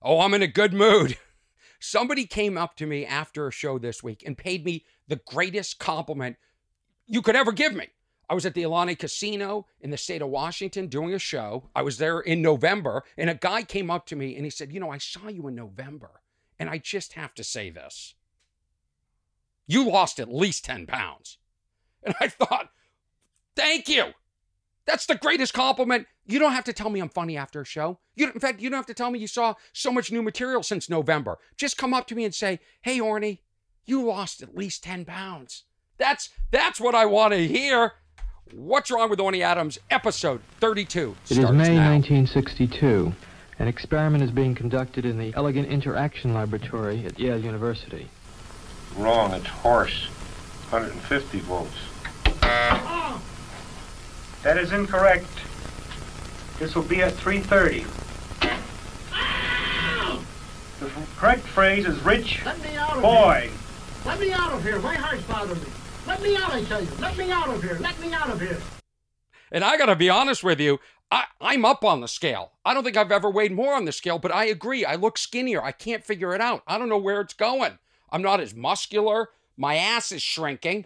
Oh, I'm in a good mood. Somebody came up to me after a show this week and paid me the greatest compliment you could ever give me. I was at the Orny Casino in the state of Washington doing a show. I was there in November, and a guy came up to me and he said, I saw you in November, and I just have to say this. You lost at least 10 pounds. And I thought, thank you. That's the greatest compliment. You don't have to tell me I'm funny after a show. In fact, you don't have to tell me you saw so much new material since November. Just come up to me and say, hey, Orny, you lost at least 10 pounds. That's what I want to hear. What's Wrong with Orny Adams, episode 32. It is May 1962. An experiment is being conducted in the Elegant Interaction Laboratory at Yale University. Wrong, it's horse. 150 volts. That is incorrect. This will be at 3:30. The correct phrase is rich boy. Let me out of here. My heart's bothering me. Let me out, I tell you. Let me out of here. Let me out of here. And I got to be honest with you, I'm up on the scale. I don't think I've ever weighed more on the scale, but I agree. I look skinnier. I can't figure it out. I don't know where it's going. I'm not as muscular. My ass is shrinking.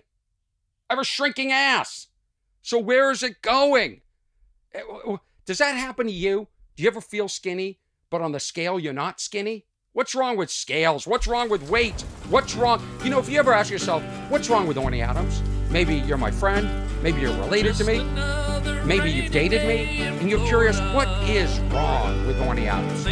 I have a shrinking ass. So where is it going? Does that happen to you? Do you ever feel skinny, but on the scale you're not skinny? What's wrong with scales? What's wrong with weight? What's wrong? If you ever ask yourself, what's wrong with Orny Adams? Maybe you're my friend. Maybe you're related to me. Maybe you've dated me. And you're curious, what is wrong with Orny Adams?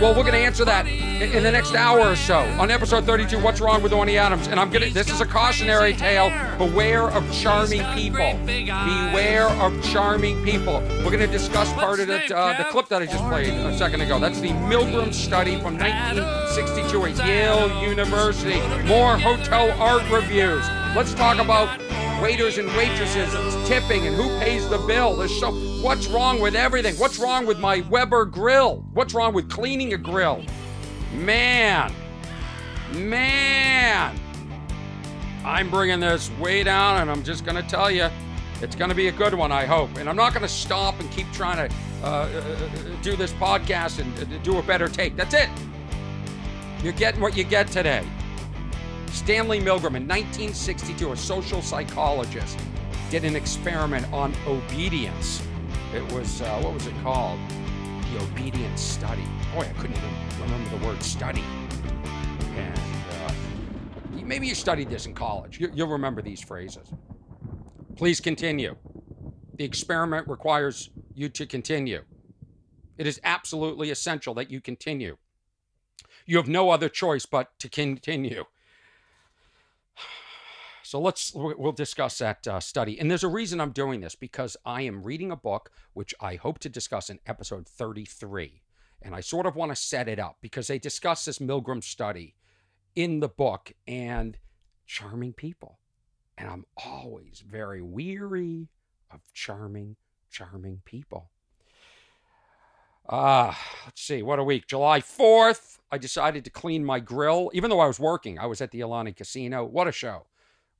Well, we're going to answer that in the next hour or so on episode 32, What's Wrong with Orny Adams? And this is a cautionary tale. Beware of charming people. Beware of charming people. We're going to discuss part of the clip that I just played a second ago. That's the Milgram study from 1962 at Yale University. More hotel art reviews. Let's talk about waiters and waitresses and tipping and who pays the bill. What's wrong with everything? What's wrong with my Weber grill? What's wrong with cleaning a grill? Man. I'm bringing this way down, and I'm just going to tell you, it's going to be a good one, I hope. And I'm not going to stop and keep trying to do this podcast and do a better take. That's it. You're getting what you get today. Stanley Milgram, in 1962, a social psychologist, did an experiment on obedience. It was, what was it called? The Obedience Study. Boy, I couldn't even remember the word study. And maybe you studied this in college. You'll remember these phrases. Please continue. The experiment requires you to continue. It is absolutely essential that you continue. You have no other choice but to continue. So we'll discuss that study. And there's a reason I'm doing this, because I am reading a book, which I hope to discuss in episode 33. And I sort of want to set it up because they discuss this Milgram study in the book, and charming people. And I'm always very weary of charming people. Let's see, what a week. July 4th, I decided to clean my grill. Even though I was working, I was at the Orny Casino. What a show.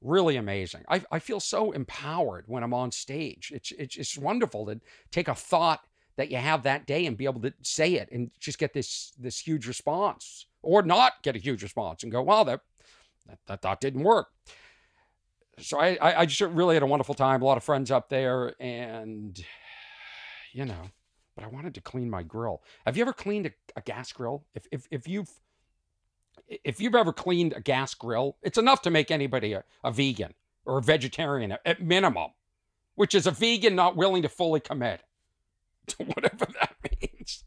Really amazing. I feel so empowered when I'm on stage. It's wonderful to take a thought that you have that day and be able to say it and just get this huge response, or not get a huge response and go, wow, that thought didn't work. So I just really had a wonderful time. A lot of friends up there, and but I wanted to clean my grill. Have you ever cleaned a gas grill? If you've ever cleaned a gas grill, it's enough to make anybody a vegan or a vegetarian at minimum, which is a vegan not willing to fully commit to whatever that means.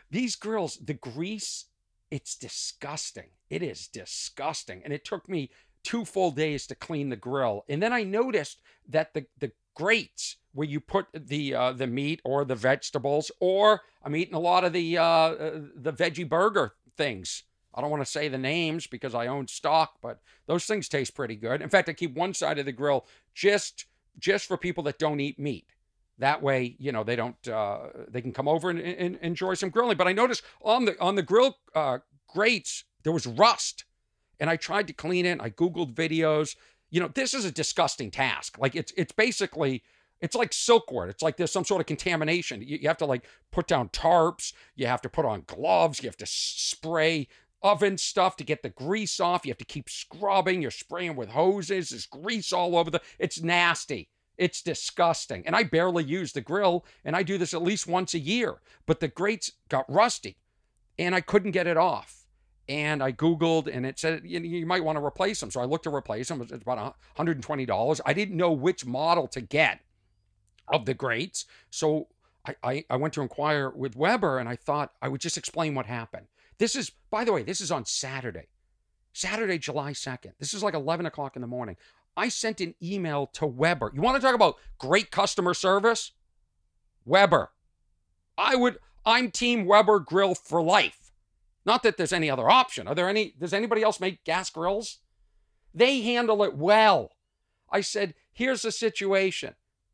These grills, the grease, it's disgusting. It is disgusting. And it took me 2 full days to clean the grill. And then I noticed that the grates where you put the meat or the vegetables, or I'm eating a lot of the veggie burger things. I don't want to say the names because I own stock, but those things taste pretty good. In fact, I keep one side of the grill just for people that don't eat meat. That way, they don't, they can come over and enjoy some grilling. But I noticed on the grill grates, there was rust, and I tried to clean it. I Googled videos. This is a disgusting task. Like it's basically It's like silkworm. It's like there's some sort of contamination. You have to like put down tarps. You have to put on gloves. You have to spray oven stuff to get the grease off. You have to keep scrubbing. You're spraying with hoses. There's grease all over it's nasty. It's disgusting. And I barely use the grill, and I do this at least once a year. But the grates got rusty, and I couldn't get it off. And I Googled, and it said, you might want to replace them. So I looked to replace them. It's about $120. I didn't know which model to get of the grates. So I went to inquire with Weber, and I thought I would just explain what happened. This is, by the way, this is on Saturday, July 2nd. This is like 11 o'clock in the morning. I sent an email to Weber. You want to talk about great customer service? Weber. I'm Team Weber Grill for life. Not that there's any other option. Does anybody else make gas grills? They handle it well. I said, here's the situation.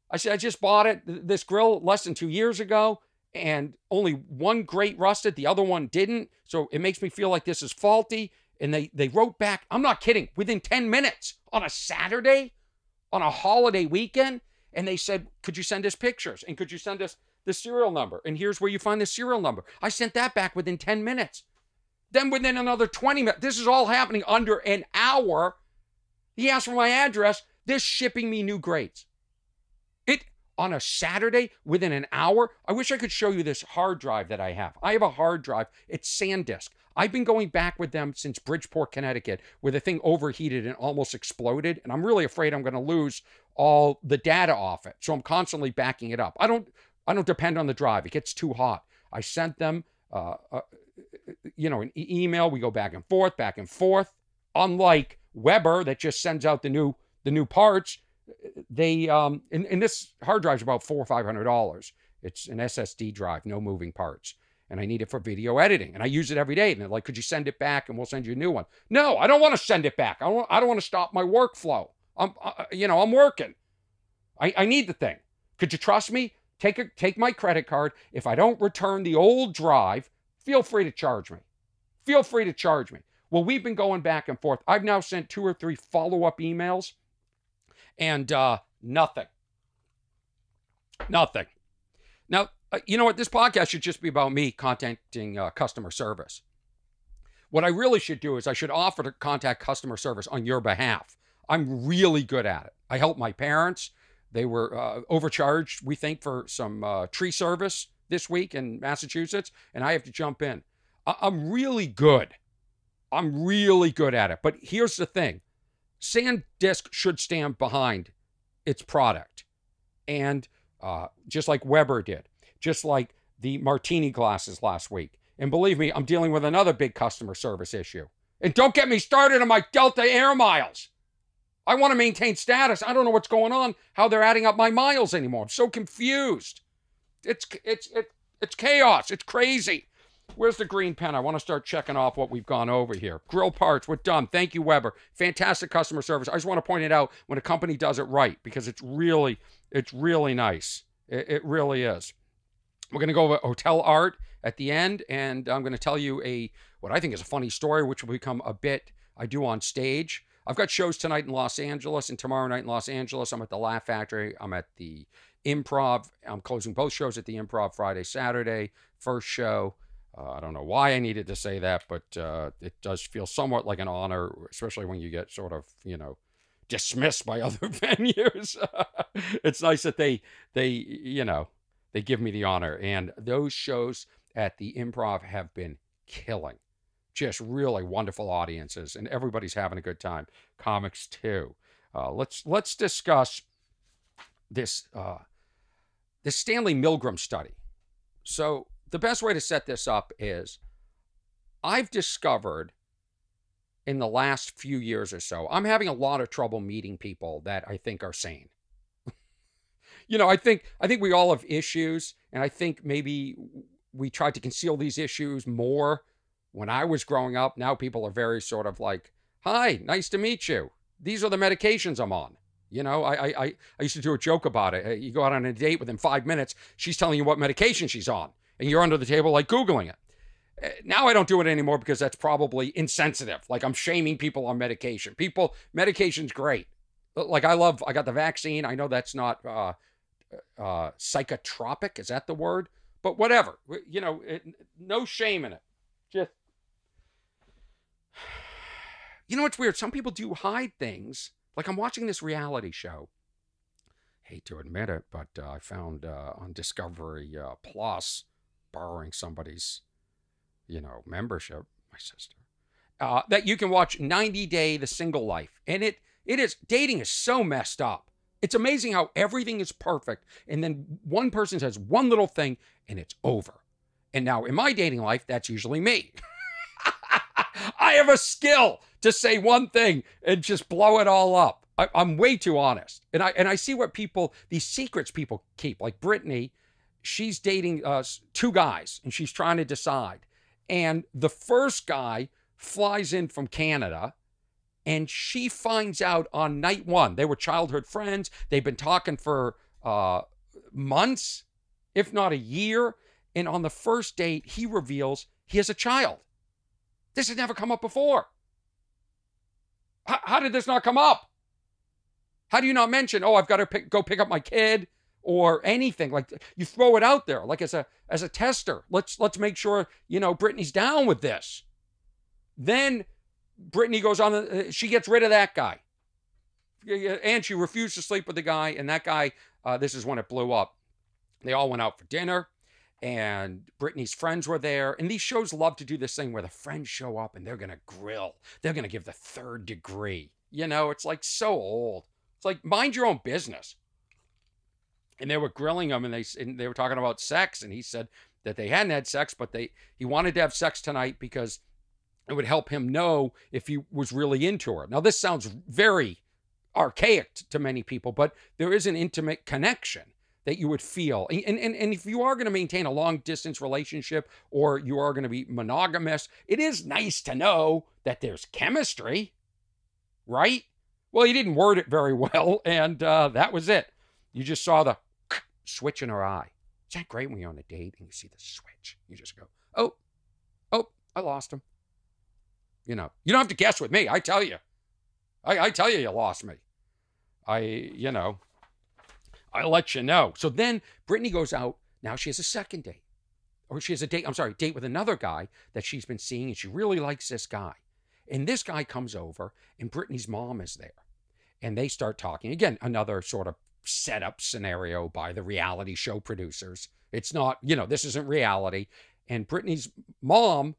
I said, I just bought this grill less than 2 years ago, and only one grate rusted, the other one didn't. So it makes me feel like this is faulty. And they wrote back, I'm not kidding, within 10 minutes on a Saturday, on a holiday weekend. And they said, could you send us pictures? And could you send us the serial number? And here's where you find the serial number. I sent that back within 10 minutes. Then within another 20 minutes, this is all happening under an hour. He asked for my address. They're shipping me new grates. On a Saturday, within an hour. I wish I could show you this hard drive that I have. I have a hard drive. It's SanDisk. I've been going back with them since Bridgeport, Connecticut, where the thing overheated and almost exploded. And I'm really afraid I'm going to lose all the data off it. So I'm constantly backing it up. I don't depend on the drive. It gets too hot. I sent them, an email. We go back and forth. Unlike Weber that just sends out the new parts. They and this hard drive is about $400 or $500. It's an SSD drive, no moving parts, and I need it for video editing, and I use it every day. And they're like, "Could you send it back, and we'll send you a new one?" No, I don't want to send it back. I don't want to stop my workflow. I'm working. I need the thing. Could you trust me? Take my credit card. If I don't return the old drive, feel free to charge me. Well, we've been going back and forth. I've now sent 2 or 3 follow-up emails. And nothing. Now, you know what? This podcast should just be about me contacting customer service. What I really should do is I should offer to contact customer service on your behalf. I'm really good at it. I helped my parents. They were overcharged, we think, for some tree service this week in Massachusetts, and I have to jump in. I'm really good. at it. But here's the thing. SanDisk should stand behind its product. And just like Weber did, just like the martini glasses last week. And believe me, I'm dealing with another big customer service issue. And don't get me started on my Delta Air miles. I want to maintain status. I don't know what's going on, how they're adding up my miles anymore. I'm so confused. It's chaos. It's crazy. Where's the green pen? I want to start checking off what we've gone over here. Grill parts, we're done. Thank you, Weber. Fantastic customer service. I just want to point it out when a company does it right, because it's really nice. It really is. We're going to go over hotel art at the end, and I'm going to tell you what I think is a funny story, which will become a bit I do on stage. I've got shows tonight in Los Angeles and tomorrow night in Los Angeles. I'm at the Laugh Factory. I'm at the Improv. I'm closing both shows at the Improv Friday, Saturday. First show. I don't know why I needed to say that, but it does feel somewhat like an honor, especially when you get sort of, dismissed by other venues. It's nice that they give me the honor. And those shows at the Improv have been killing. Just really wonderful audiences, and everybody's having a good time. Comics too. Let's discuss this Stanley Milgram study. So the best way to set this up is I've discovered in the last few years or so, I'm having a lot of trouble meeting people that I think are sane. I think we all have issues, and I think maybe we tried to conceal these issues more when I was growing up. Now people are very sort of like, "Hi, nice to meet you. These are the medications I'm on." I used to do a joke about it. You go out on a date within 5 minutes, she's telling you what medication she's on, and you're under the table like Googling it. Now I don't do it anymore because that's probably insensitive. Like I'm shaming people on medication. Medication's great. Like I got the vaccine. I know that's not psychotropic. Is that the word? But whatever. You know, no shame in it. Just, you know what's weird? Some people do hide things. Like I'm watching this reality show. Hate to admit it, but I found on Discovery Plus, borrowing somebody's, you know, membership, my sister, that you can watch 90 Day The Single Life. And it is, dating is so messed up. It's amazing how everything is perfect. And then one person says one little thing and it's over. And now in my dating life, that's usually me. I have a skill to say one thing and just blow it all up. I'm way too honest. And I see what people, these secrets people keep. Like Brittany, she's dating 2 guys and she's trying to decide. And the first guy flies in from Canada and she finds out on night 1. They were childhood friends. They've been talking for months, if not a year. And on the first date, he reveals he has a child. This has never come up before. How did this not come up? How do you not mention, oh, I've got to go pick up my kid or anything? Like, you throw it out there, like as a tester. Let's make sure, you know, Brittany's down with this. Then Brittany goes on, she gets rid of that guy. And she refused to sleep with the guy. And that guy, this is when it blew up. They all went out for dinner. And Brittany's friends were there. And these shows love to do this thing where the friends show up and they're going to grill. They're going to give the 3rd degree. You know, it's like so old. It's like, mind your own business. And they were grilling him and they were talking about sex. And he said that they hadn't had sex, but he wanted to have sex tonight because it would help him know if he was really into her. Now, this sounds very archaic to many people, but there is an intimate connection that you would feel. And if you are going to maintain a long distance relationship or you are going to be monogamous, it is nice to know that there's chemistry, right? Well, he didn't word it very well, and that was it. You just saw the switch in her eye. Is that great when you're on a date and you see the switch? You just go, oh, I lost him. You know, you don't have to guess with me. I tell you. I tell you lost me. I'll let you know. So then Brittany goes out. Now she has a second date. Or she has a date with another guy that she's been seeing, and she really likes this guy. And this guy comes over, and Brittany's mom is there. And they start talking. Again, another sort of setup scenario by the reality show producers. It's not, this isn't reality. And Brittany's mom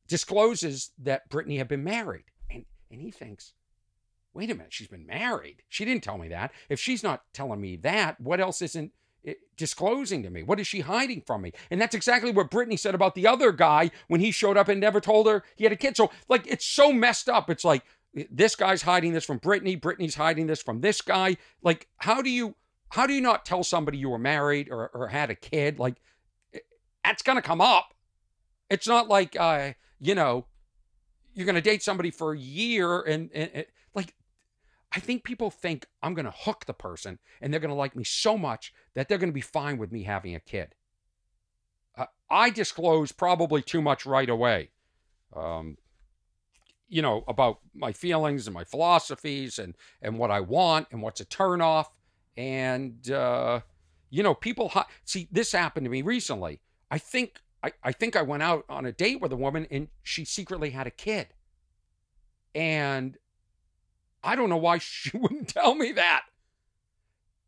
discloses that Brittany had been married. And he thinks, wait a minute, she's been married. She didn't tell me that. If she's not telling me that, what else isn't disclosing to me? What is she hiding from me? And that's exactly what Brittany said about the other guy when he showed up and never told her he had a kid. So, like, it's so messed up. It's like, this guy's hiding this from Brittany. Brittany's hiding this from this guy. Like, how do you not tell somebody you were married or had a kid? Like, that's going to come up. It's not like, you're going to date somebody for a year and like, I think people think I'm going to hook the person and they're going to like me so much that they're going to be fine with me having a kid. I disclose probably too much right away, about my feelings and my philosophies and what I want and what's a turnoff. And, people, see, this happened to me recently. I think I went out on a date with a woman and she secretly had a kid. And I don't know why she wouldn't tell me that.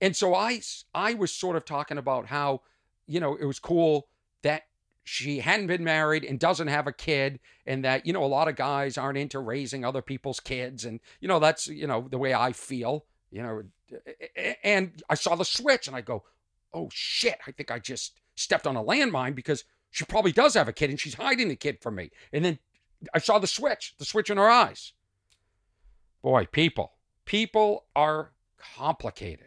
And so I was sort of talking about how, it was cool that she hadn't been married and doesn't have a kid, and that, a lot of guys aren't into raising other people's kids. And, that's, the way I feel, and I saw the switch and I go, oh shit, I think I just stepped on a landmine because she probably does have a kid and she's hiding the kid from me. And then I saw the switch in her eyes. Boy, people are complicated.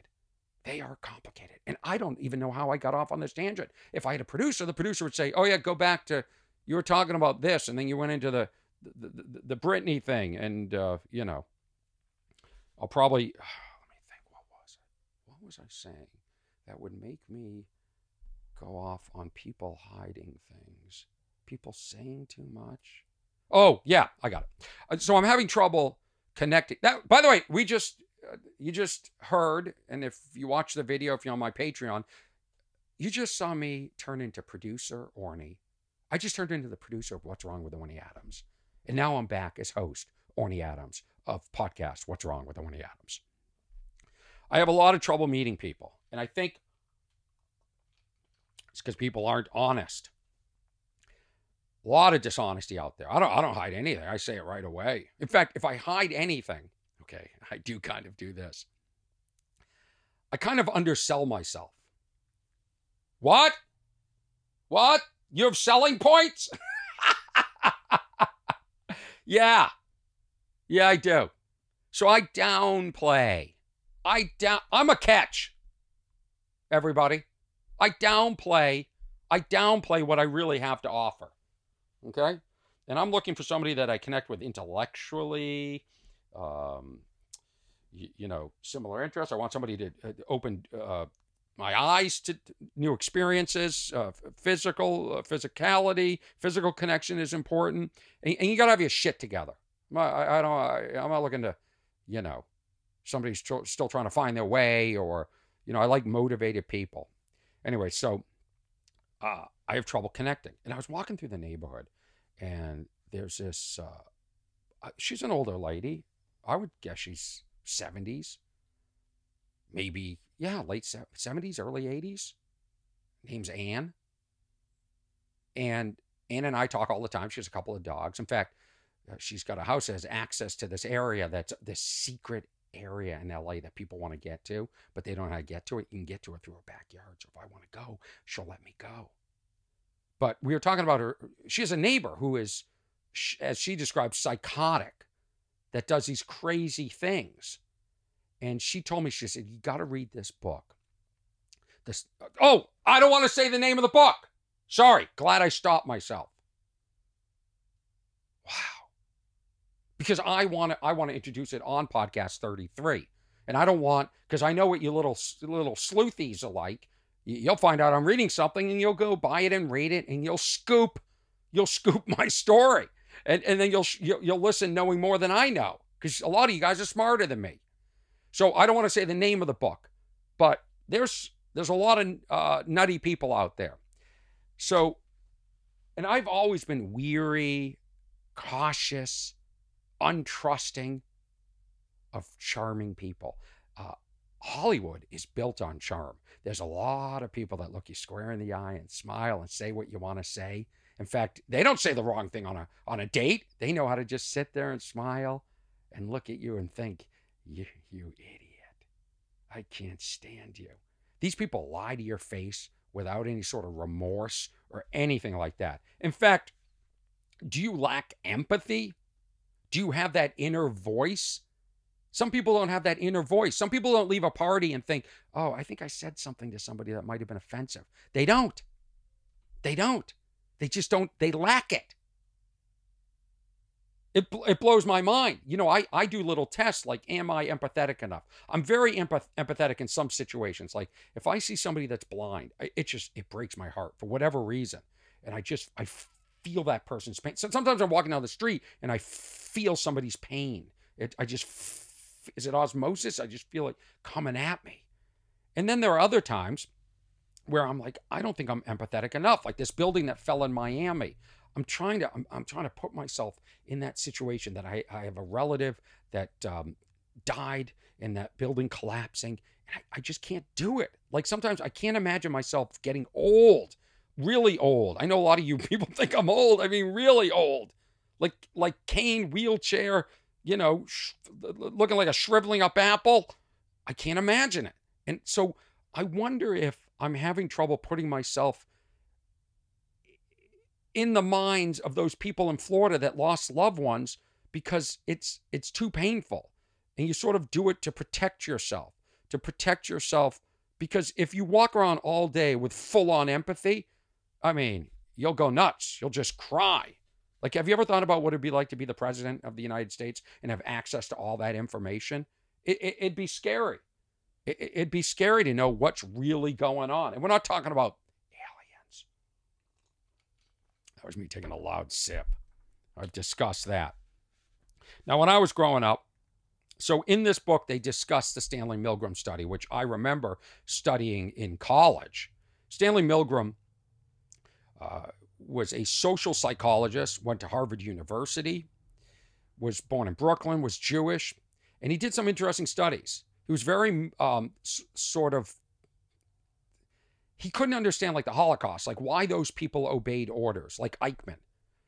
They are complicated. And I don't even know how I got off on this tangent. If I had a producer, the producer would say, oh yeah, go back to, you were talking about this. And then you went into the Brittany thing. And, I'll probably, let me think, what was I saying that would make me go off on people hiding things? People saying too much? Oh, yeah, I got it. So I'm having trouble connecting. That, by the way, we just you just heard, and if you watch the video, if you're on my Patreon, you just saw me turn into producer Orny. I just turned into the producer of What's Wrong with Orny Adams. And now I'm back as host, Orny Adams, of podcast What's Wrong with Orny Adams. I have a lot of trouble meeting people, and I think it's because people aren't honest. A lot of dishonesty out there. I don't hide anything. I say it right away. In fact, if I hide anything, okay, I do kind of do this. I kind of undersell myself. What? What? You have selling points? Yeah. Yeah, I do. So I downplay. I'm a catch. Everybody. I downplay what I really have to offer. Okay? And I'm looking for somebody that I connect with intellectually, similar interests. I want somebody to open my eyes to new experiences, physicality, physical connection is important. And you got to have your shit together. I'm not looking to, somebody's still trying to find their way, or, I like motivated people. Anyway, so I have trouble connecting. And I was walking through the neighborhood, and there's this, she's an older lady. I would guess she's 70s. Maybe, late 70s, early 80s. Name's Ann. And Ann and I talk all the time. She has a couple of dogs. In fact, she's got a house that has access to this area that's this secret area in LA that people want to get to, but they don't know how to get to it. You can get to it through her backyard. So if I want to go, she'll let me go. But we were talking about her. She has a neighbor who is, as she describes, psychotic, that does these crazy things. And she told me, she said, you got to read this book. I don't want to say the name of the book. Sorry. Glad I stopped myself. Wow. Because I want to introduce it on podcast 33. And I don't want, because I know what you little sleuthies are like. You'll find out I'm reading something, and you'll go buy it and read it, and you'll scoop my story. And then you'll listen knowing more than I know, because a lot of you guys are smarter than me. So I don't want to say the name of the book, but there's a lot of nutty people out there. So, and I've always been weary, cautious, untrusting of charming people. Hollywood is built on charm. There's a lot of people that look you square in the eye and smile and say what you want to say. In fact, they don't say the wrong thing on a date. They know how to just sit there and smile and look at you and think, you idiot. I can't stand you. These people lie to your face without any sort of remorse or anything like that. In fact, do you lack empathy? Do you have that inner voice? Some people don't have that inner voice. Some people don't leave a party and think, oh, I think I said something to somebody that might have been offensive. They don't. They don't. They just don't. They lack it. It blows my mind. I do little tests like, am I empathetic enough? I'm very empathetic in some situations. Like if I see somebody that's blind, it breaks my heart for whatever reason. And I feel that person's pain. So sometimes I'm walking down the street and I feel somebody's pain. Is it osmosis? I just feel it coming at me. And then there are other times where I'm like, I don't think I'm empathetic enough. Like this building that fell in Miami. I'm trying to put myself in that situation, that I have a relative that died in that building collapsing. And I just can't do it. Like sometimes I can't imagine myself getting old, really old. I know a lot of you people think I'm old. I mean, really old. Like cane, wheelchair, looking like a shriveling up apple. I can't imagine it. And so I wonder if I'm having trouble putting myself in the minds of those people in Florida that lost loved ones, because it's too painful. And you sort of do it to protect yourself, because if you walk around all day with full-on empathy, I mean, you'll go nuts. You'll just cry. Like, have you ever thought about what it'd be like to be the president of the United States and have access to all that information? It'd be scary. It'd be scary to know what's really going on. And we're not talking about aliens. That was me taking a loud sip. I've discussed that. Now, when I was growing up, So in this book, they discuss the Stanley Milgram study, which I remember studying in college. Stanley Milgram was a social psychologist, went to Harvard University, was born in Brooklyn, was Jewish, and he did some interesting studies. He was very he couldn't understand like the Holocaust, like why those people obeyed orders, like Eichmann.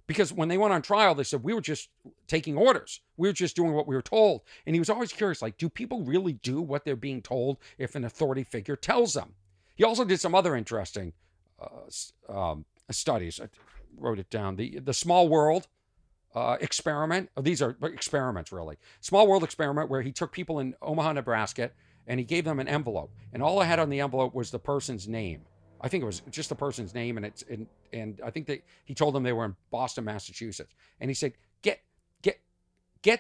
Because when they went on trial, they said, we were just taking orders. We were just doing what we were told. And he was always curious, like, do people really do what they're being told if an authority figure tells them? He also did some other interesting studies. I wrote it down. The Small World experiment. Oh, these are experiments, really. Small World experiment where he took people in Omaha, Nebraska, and he gave them an envelope. And all I had on the envelope was the person's name. I think it was just the person's name, and I think that he told them they were in Boston, Massachusetts. And he said, get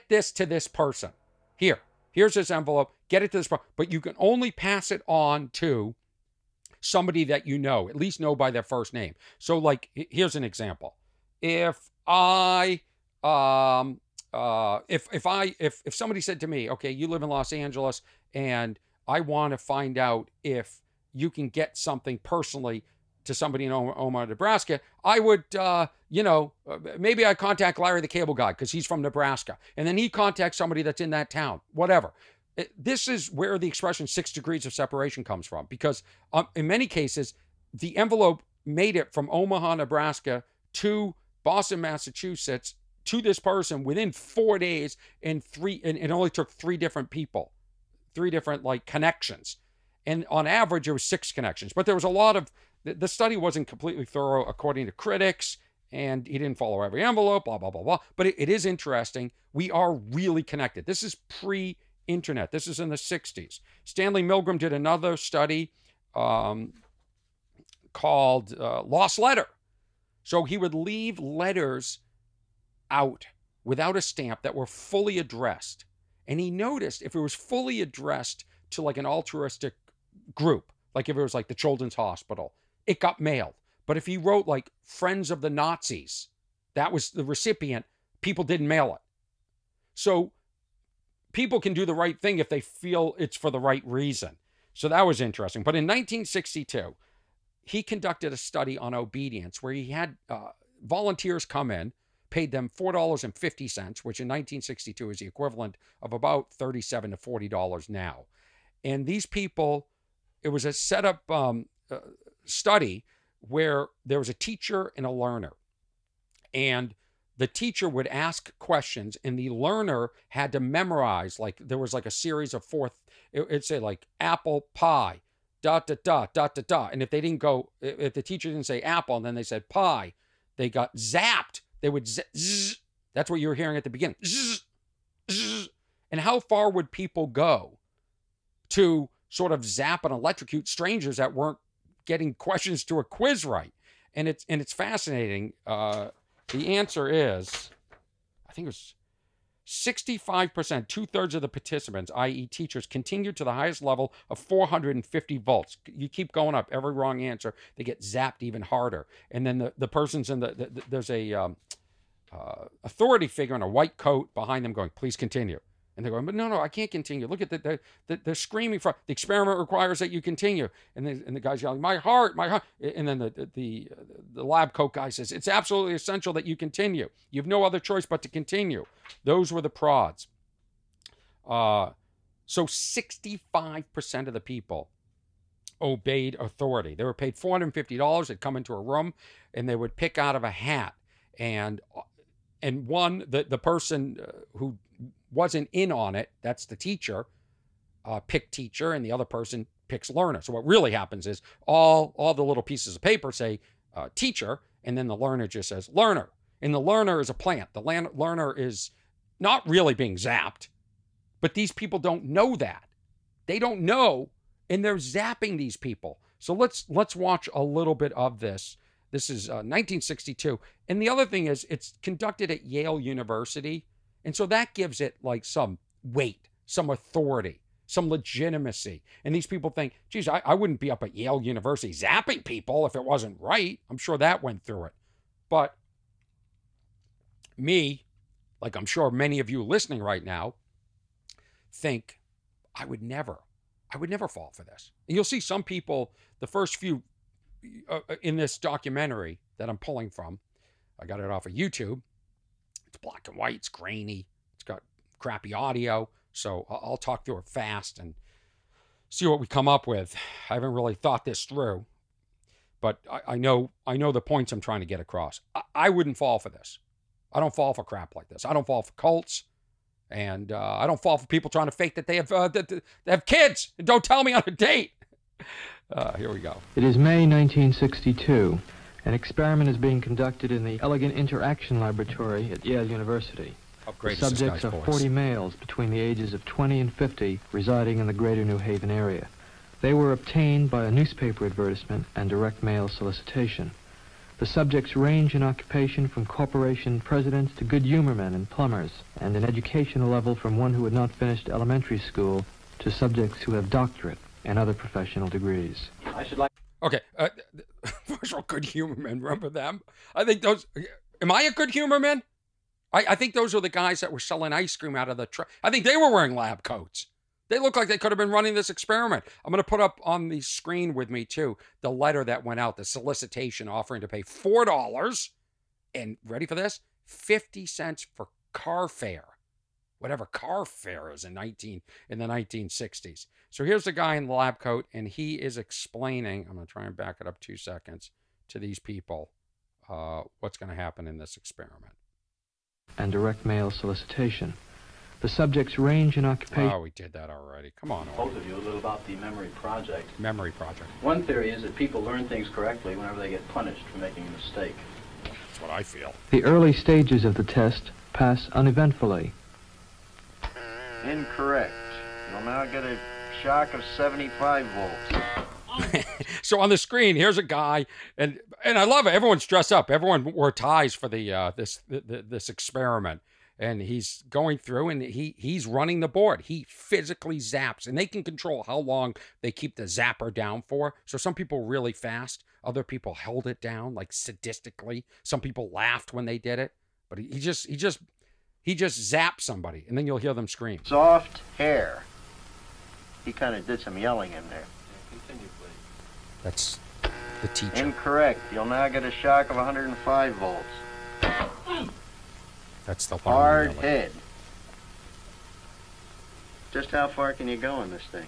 this to this person. Here's this envelope. Get it to this person. But you can only pass it on to somebody that you know, at least know by their first name. So, like, here's an example. If somebody said to me, okay, you live in Los Angeles, and I want to find out if you can get something personally to somebody in Omaha, Nebraska, I would, maybe I contact Larry the cable guy because he's from Nebraska. And then he contacts somebody that's in that town, whatever. This is where the expression 6 degrees of separation comes from, because in many cases, the envelope made it from Omaha, Nebraska to Boston, Massachusetts to this person within 4 days, and it only took 3 different people, 3 different like connections. And on average, it was 6 connections. But there was a lot of, the study wasn't completely thorough according to critics, and he didn't follow every envelope, blah, blah, blah, blah. But it is interesting. We are really connected. This is pre-internet. This is in the 60s. Stanley Milgram did another study called Lost Letter. So he would leave letters out without a stamp that were fully addressed. And he noticed if it was fully addressed to like an altruistic group, like if it was like the Children's Hospital, it got mailed. But if he wrote like Friends of the Nazis, that was the recipient, people didn't mail it. So people can do the right thing if they feel it's for the right reason. So that was interesting. But in 1962, he conducted a study on obedience where he had volunteers come in, paid them $4.50, which in 1962 is the equivalent of about $37 to $40 now. And these people, it was a setup study where there was a teacher and a learner. And the teacher would ask questions, and the learner had to memorize, like there was like a series of it'd say like apple pie, dot, dot, dot, dot, dot, dot. And if they didn't go, if the teacher didn't say apple, and then they said pie, they got zapped. They would zzz. That's what you were hearing at the beginning. Zzz, zzz. And how far would people go to sort of zap and electrocute strangers that weren't getting questions to a quiz right? And it's fascinating. The answer is, I think it was 65%, 2/3 of the participants, i.e. teachers, continued to the highest level of 450 volts. You keep going up. Every wrong answer, they get zapped even harder. And then the person's in there's a authority figure in a white coat behind them going, please continue. And they're going, but no, I can't continue. Look at they're screaming for, the experiment requires that you continue. And the guy's yelling, my heart. And then the lab coat guy says, it's absolutely essential that you continue. You have no other choice but to continue. Those were the prods. So 65% of the people obeyed authority. They were paid $450. They'd come into a room and they would pick out of a hat. And the person who wasn't in on it, that's the teacher, picked teacher, and the other person picks learner. So what really happens is all the little pieces of paper say teacher, and then the learner just says learner. And the learner is a plant. The learner is not really being zapped, but these people don't know that. They don't know, and they're zapping these people. So let's watch a little bit of this. This is 1962. And the other thing is it's conducted at Yale University. And so that gives it like some weight, some authority, some legitimacy. And these people think, geez, I wouldn't be up at Yale University zapping people if it wasn't right. I'm sure that went through it. But me, like I'm sure many of you listening right now, think I would never fall for this. And you'll see some people, the first few in this documentary that I'm pulling from, I got it off of YouTube. It's black and white, it's grainy, it's got crappy audio, so I'll talk through it fast and see what we come up with. I haven't really thought this through, but I know the points I'm trying to get across. I wouldn't fall for this. I don't fall for crap like this. I don't fall for cults, and I don't fall for people trying to fake that they have kids and don't tell me on a date. Here we go. It is May 1962. An experiment is being conducted in the Elegant Interaction Laboratory at Yale University. The subjects are 40 males between the ages of 20 and 50 residing in the greater New Haven area. They were obtained by a newspaper advertisement and direct mail solicitation. The subjects range in occupation from corporation presidents to good humormen and plumbers, and in educational level from one who had not finished elementary school to subjects who have doctorate and other professional degrees. Okay, first of all, good humor men, remember them? I think those, am I a good humor man? I think those are the guys that were selling ice cream out of the truck. I think they were wearing lab coats. They look like they could have been running this experiment. I'm going to put up on the screen with me, too, the letter that went out, the solicitation offering to pay $4, and ready for this? 50 cents for car fare. Whatever car fare is in the 1960s. So here's the guy in the lab coat, and he is explaining, I'm going to try and back it up 2 seconds, to these people what's going to happen in this experiment. And direct mail solicitation. The subjects range in occupation... Oh, we did that already. Come on, Orny. Both of you a little about the memory project. Memory project. One theory is that people learn things correctly whenever they get punished for making a mistake. That's what I feel. The early stages of the test pass uneventfully. Incorrect. You'll now get a shock of 75 volts. So on the screen, here's a guy, and I love it. Everyone's dressed up. Everyone wore ties for the this experiment. And he's going through, and he's running the board. He physically zaps, and they can control how long they keep the zapper down for. So some people really fast. Other people held it down, like sadistically. Some people laughed when they did it. But he just zapped somebody, and then you'll hear them scream. Soft hair. He kind of did some yelling in there. Continue, please. That's the teacher. Incorrect. You'll now get a shock of 105 volts. That's the hard head. Just how far can you go in this thing?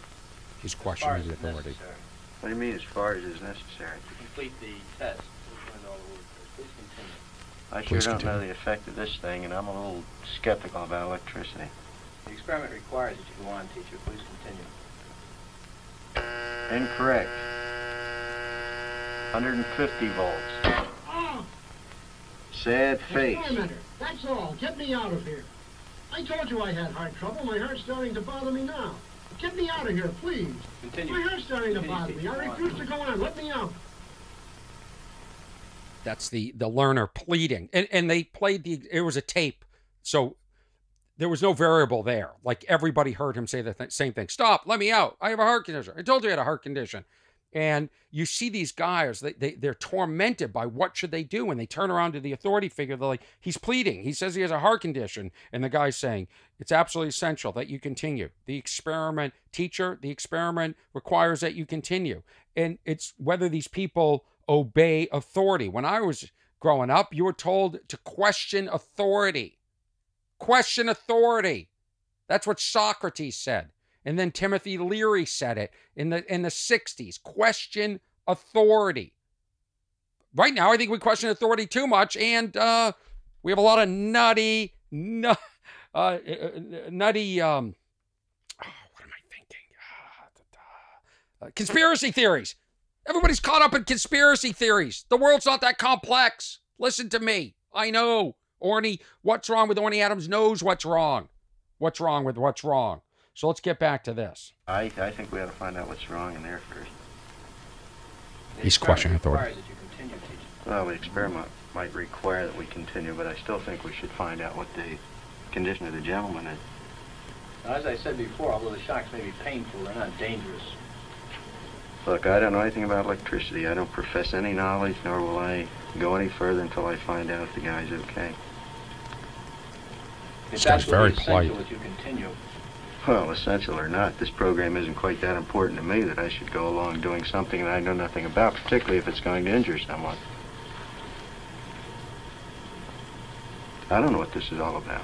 He's questioning the authority. What do you mean, as far as is necessary? To complete the test. Please continue. I sure don't know the effect of this thing, and I'm a little skeptical about electricity. The experiment requires that you go on, teacher. Please continue. Incorrect. 150 volts. Oh, Sad face. experimenter, that's all. Get me out of here. I told you I had heart trouble. My heart's starting to bother me now. Get me out of here, please. Continue. My heart's starting to bother me. I Continue. refuse to go on. Let me out. That's the learner pleading. And they played it was a tape. So there was no variable there. Like everybody heard him say the same thing. Stop, let me out. I have a heart condition. I told you I had a heart condition. And you see these guys, they're tormented by what should they do when they turn around to the authority figure. They're like, he's pleading. He says he has a heart condition. And the guy's saying, it's absolutely essential that you continue. The experiment, teacher, the experiment requires that you continue. And it's whether these people obey authority. When I was growing up, you were told to question authority. Question authority. That's what Socrates said. And then Timothy Leary said it in the 60s. Question authority. Right now, I think we question authority too much, and we have a lot of nutty. What am I thinking? Conspiracy theories. Everybody's caught up in conspiracy theories. The world's not that complex. Listen to me. I know. Orny, what's wrong with Orny Adams knows what's wrong. What's wrong with what's wrong. So let's get back to this. I think we ought to find out what's wrong in there first. He's questioning authority. That you continue, teacher. Well, the experiment might require that we continue, but I still think we should find out what the condition of the gentleman is. Now, as I said before, although the shocks may be painful, they're not dangerous. Look, I don't know anything about electricity. I don't profess any knowledge, nor will I go any further until I find out if the guy's okay. It's This guy's very absolutely essential polite. that you continue. Well, essential or not, this program isn't quite that important to me that I should go along doing something that I know nothing about, particularly if it's going to injure someone. I don't know what this is all about.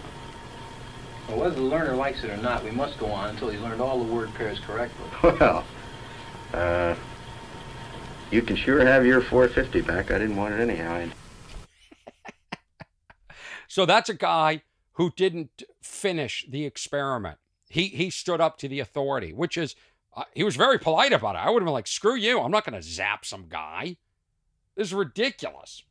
Well, whether the learner likes it or not, we must go on until he's learned all the word pairs correctly. Well, you can sure have your 450 back. I didn't want it anyhow. So that's a guy who didn't finish the experiment. He stood up to the authority, which is, he was very polite about it. I would have been like, screw you, I'm not going to zap some guy. This is ridiculous.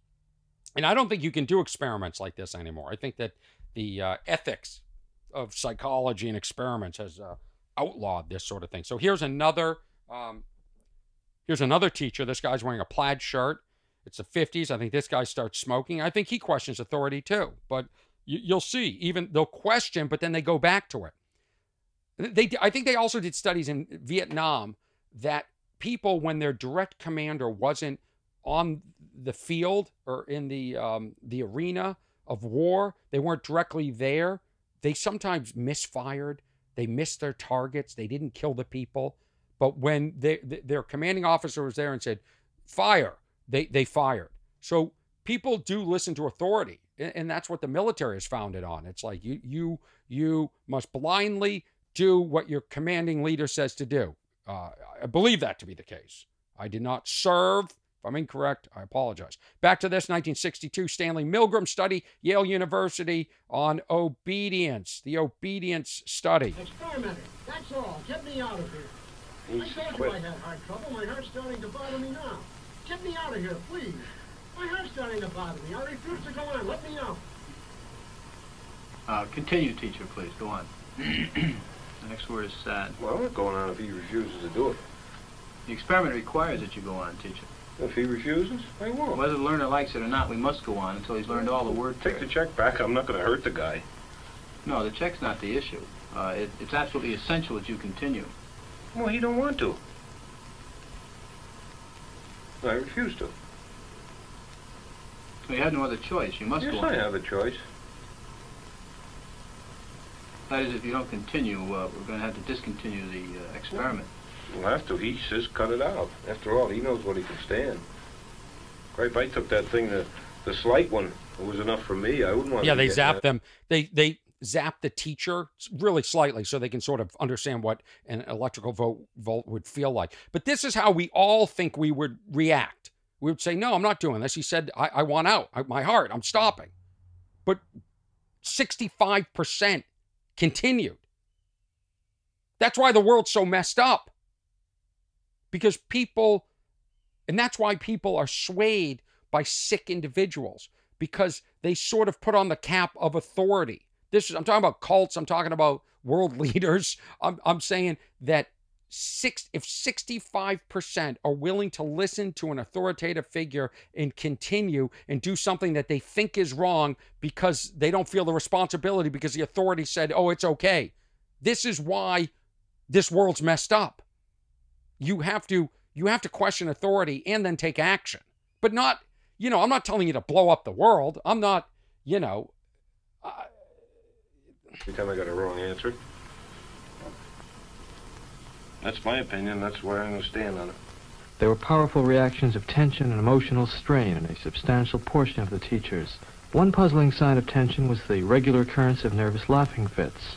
And I don't think you can do experiments like this anymore. I think that the ethics of psychology and experiments has outlawed this sort of thing. So here's another teacher. This guy's wearing a plaid shirt. It's the 50s. I think this guy starts smoking. I think he questions authority too. But you'll see, even they'll question, but then they go back to it. I think they also did studies in Vietnam that people, when their direct commander wasn't on the field or in the arena of war, they weren't directly there, they sometimes misfired. They missed their targets. They didn't kill the people. But when their commanding officer was there and said, fire, they fired. So people do listen to authority. And that's what the military is founded on. It's like you must blindly do what your commanding leader says to do. I believe that to be the case. I did not serve. If I'm incorrect, I apologize. Back to this 1962 Stanley Milgram study, Yale University, on obedience. The obedience study. Experimenter, that's all. Get me out of here. I told you I had heart trouble. My heart's starting to bother me now. Get me out of here, please. My heart's starting to bother me. I refuse to go on. Let me out. Continue, teacher, please. Go on. The next word is sad. Well, I'm not going on if he refuses to do it. The experiment requires that you go on, teacher. If he refuses, I won't. Whether the learner likes it or not, we must go on until he's learned all the word pairs. Take the check back. I'm not going to hurt the guy. No, the check's not the issue. It's absolutely essential that you continue. Well, he don't want to. I refuse to. So you have no other choice. You must go on. Yes, I have a choice. That is, if you don't continue, we're going to have to discontinue the experiment. We'll have to. He says cut it out. After all, he knows what he can stand. If I took that thing, the slight one, it was enough for me. I wouldn't want to. Yeah, they zap them. They zap the teacher really slightly so they can sort of understand what an electrical volt would feel like. But this is how we all think we would react. We would say, no, I'm not doing this. He said, I want out. My heart, I'm stopping. But 65% continued. That's why the world's so messed up. Because people, and that's why people are swayed by sick individuals, because they sort of put on the cap of authority. I'm talking about cults. I'm talking about world leaders. I'm saying that if 65% are willing to listen to an authoritative figure and continue and do something that they think is wrong because they don't feel the responsibility because the authority said, oh, it's okay. This is why this world's messed up. You have to question authority and then take action. But not, I'm not telling you to blow up the world. I'm not, Every time I got a wrong answer. That's my opinion. That's where I'm going to stand on it. There were powerful reactions of tension and emotional strain in a substantial portion of the teachers. One puzzling sign of tension was the regular occurrence of nervous laughing fits.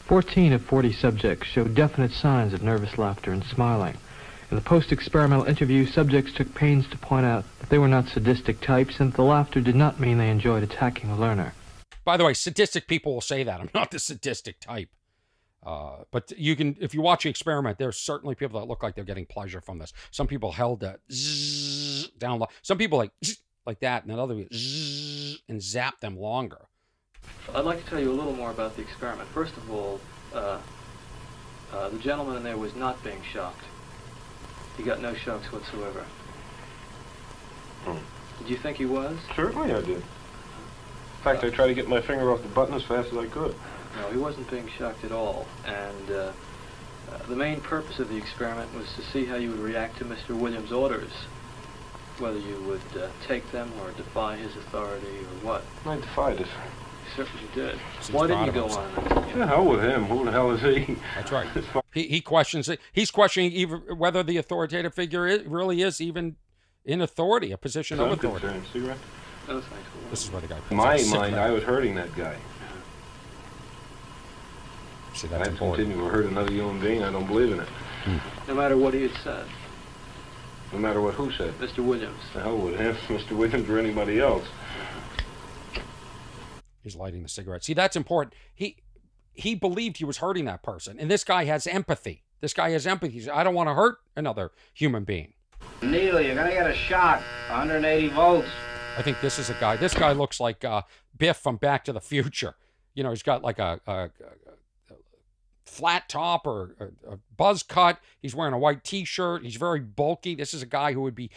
14 of 40 subjects showed definite signs of nervous laughter and smiling. In the post-experimental interview, subjects took pains to point out that they were not sadistic types and that the laughter did not mean they enjoyed attacking a learner. By the way, sadistic people will say that. I'm not the sadistic type. But you can, if you watch the experiment, there's certainly people that look like they're getting pleasure from this. Some people held that down low. Some people like that, and then other people and zap them longer. I'd like to tell you a little more about the experiment. First of all, the gentleman in there was not being shocked. He got no shocks whatsoever. Did you think he was? Certainly I did. In fact, I tried to get my finger off the button as fast as I could. No, he wasn't being shocked at all. And the main purpose of the experiment was to see how you would react to Mr. Williams' orders. Whether you would take them or defy his authority or what. I defied it. certainly did. He's Why didn't proud you of go himself. on? The hell with him. Who the hell is he? That's right. He questions it. He's questioning even whether the authoritative figure really is even in authority, a position of authority. Cigarette? No, thanks. This is where the guy. In my mind, I was hurting that guy. See, I that's have to important. continue to hurt another human being. I don't believe in it. No matter what he had said. No matter what who said. Mr. Williams. The hell with him, Mr. Williams, or anybody else. He's lighting the cigarette. See, that's important. He believed he was hurting that person, and this guy has empathy. This guy has empathy. He said, I don't want to hurt another human being. Neil, you're gonna get a shock. 180 volts. I think this is a guy. This guy looks like Biff from Back to the Future. You know, he's got like a flat top or a buzz cut. He's wearing a white T-shirt. He's very bulky. This is a guy who would be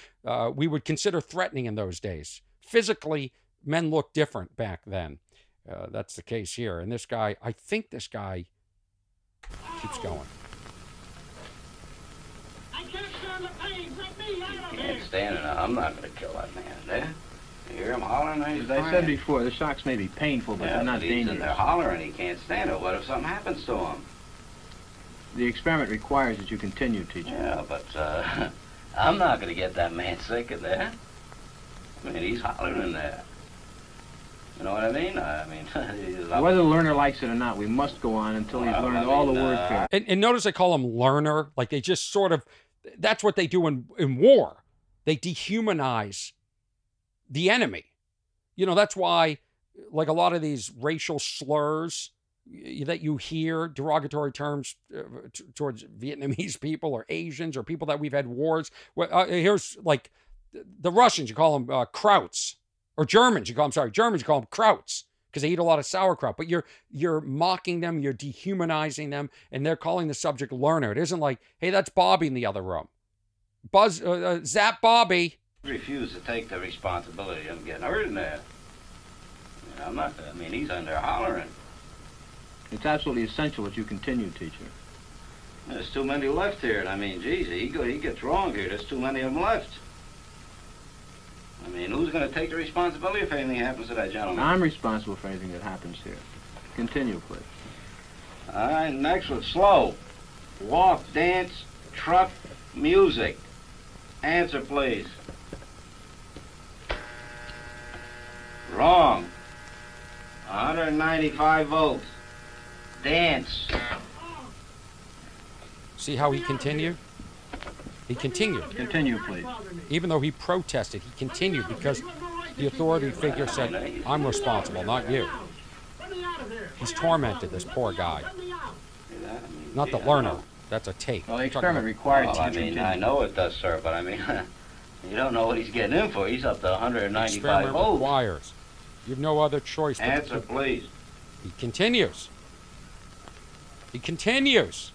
we would consider threatening in those days. Physically, men looked different back then. That's the case here. And this guy, I think this guy keeps going. I can't stand the pain. Let me out of here. Can't stand it. I'm not gonna kill that man. There. You hear him hollering? As I said before, the shocks may be painful, but they're not He's in dangerous. there hollering. He can't stand it. What if something happens to him? The experiment requires that you continue, teacher. Yeah, but I'm not gonna get that man sick in there. I mean, he's hollering in there. You know what I mean? Whether the learner likes it or not, we must go on until he's learned all the word pairs. And notice they call him learner. Like they just sort of, that's what they do in war. They dehumanize the enemy. You know, that's why, like a lot of these racial slurs that you hear, derogatory terms towards Vietnamese people or Asians or people that we've had wars. Here's like the Russians, you call them Krauts. Or Germans, you call them Krauts because they eat a lot of sauerkraut. But you're mocking them, you're dehumanizing them, and they're calling the subject learner. It isn't like, hey, that's Bobby in the other room. Zap Bobby. Refuse to take the responsibility of getting hurt in there. He's in there hollering. It's absolutely essential that you continue, teacher. There's too many left here. And geez, he gets wrong here. There's too many of them left. Who's going to take the responsibility if anything happens to that gentleman? I'm responsible for anything that happens here. Continue, please. All right, next one, slow. Walk, dance, truck, music. Answer, please. Wrong. 195 volts. Dance. See how he continued? He continued. Continue, please. Even though he protested, he continued because the authority figure said, I'm responsible, not you. He's tormented, this poor guy. Not the learner. That's a tape. Well, the experiment requires I know it does, sir, but you don't know what he's getting in for. He's up to 195 experiment volts. requires. You have no other choice. Answer, please. He continues. He continues.